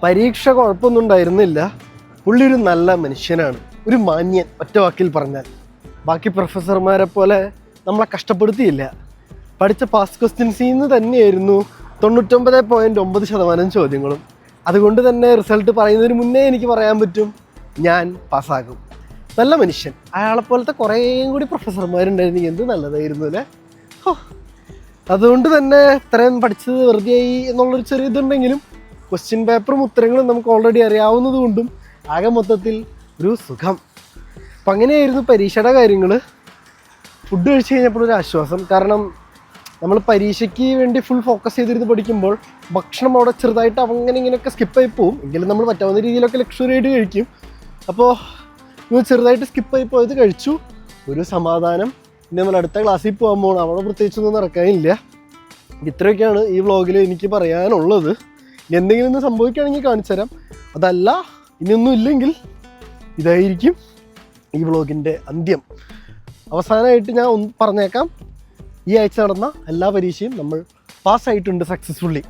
പരീക്ഷ കുഴപ്പമൊന്നും ഉണ്ടായിരുന്നില്ല. പുള്ളി ഒരു നല്ല മനുഷ്യനാണ്, ഒരു മാന്യൻ, ഒറ്റ വാക്കിൽ പറഞ്ഞാൽ. ബാക്കി പ്രൊഫസർമാരെ പോലെ നമ്മളെ കഷ്ടപ്പെടുത്തിയില്ല. പഠിച്ച പാസ് ക്വസ്റ്റ്യൻസിൽ നിന്ന് തന്നെയായിരുന്നു 99.9% ചോദ്യങ്ങളും. അതുകൊണ്ട് തന്നെ റിസൾട്ട് പറയുന്നതിന് മുന്നേ എനിക്ക് പറയാൻ പറ്റും ഞാൻ പാസ്സാകും. നല്ല മനുഷ്യൻ. അയാളെപ്പോലത്തെ കുറേയും കൂടി പ്രൊഫസർമാരുണ്ടായിരുന്നെങ്കിൽ എന്ത് നല്ലതായിരുന്നു അല്ലേ. അതുകൊണ്ട് തന്നെ ഇത്രയും പഠിച്ചത് വെറുതെ ആയി എന്നുള്ളൊരു ചെറിയ ഇതുണ്ടെങ്കിലും ക്വസ്റ്റ്യൻ പേപ്പറും ഉത്തരങ്ങളും നമുക്ക് ഓൾറെഡി അറിയാവുന്നത് കൊണ്ടും ആകെ മൊത്തത്തിൽ ഒരു സുഖം. അപ്പം അങ്ങനെയായിരുന്നു പരീക്ഷയുടെ കാര്യങ്ങൾ. ഫുഡ് കഴിച്ച് കഴിഞ്ഞപ്പോൾ ഒരു ആശ്വാസം. കാരണം നമ്മൾ പരീക്ഷയ്ക്ക് വേണ്ടി ഫുൾ ഫോക്കസ് ചെയ്തിരുന്ന് പഠിക്കുമ്പോൾ ഭക്ഷണം അവിടെ ചെറുതായിട്ട് അങ്ങനെ ഇങ്ങനെയൊക്കെ സ്കിപ്പായി പോവും. എങ്കിലും നമ്മൾ പറ്റാവുന്ന രീതിയിലൊക്കെ ലക്ഷറി ആയിട്ട് കഴിക്കും. അപ്പോൾ ചെറുതായിട്ട് സ്കിപ്പായി പോയത് കഴിച്ചു. ഒരു സമാധാനം. പിന്നെ നമ്മൾ അടുത്ത ക്ലാസ്സിൽ പോകാൻ പോകണം. അവിടെ പ്രത്യേകിച്ചൊന്നും നടക്കാനില്ല. ഇത്രയൊക്കെയാണ് ഈ വ്ളോഗിൽ എനിക്ക് പറയാനുള്ളത്. ഇനി എന്തെങ്കിലും ഒന്ന് സംഭവിക്കുകയാണെങ്കിൽ കാണിച്ചു തരാം. അതല്ല ഇനിയൊന്നും ഇല്ലെങ്കിൽ ഇതായിരിക്കും ഈ വ്ളോഗിൻ്റെ അന്ത്യം. അവസാനമായിട്ട് ഞാൻ ഒന്ന് പറഞ്ഞേക്കാം, ഈ ആഴ്ച നടന്ന എല്ലാ പരീക്ഷയും നമ്മൾ പാസ്സായിട്ടുണ്ട് സക്സസ്ഫുള്ളി.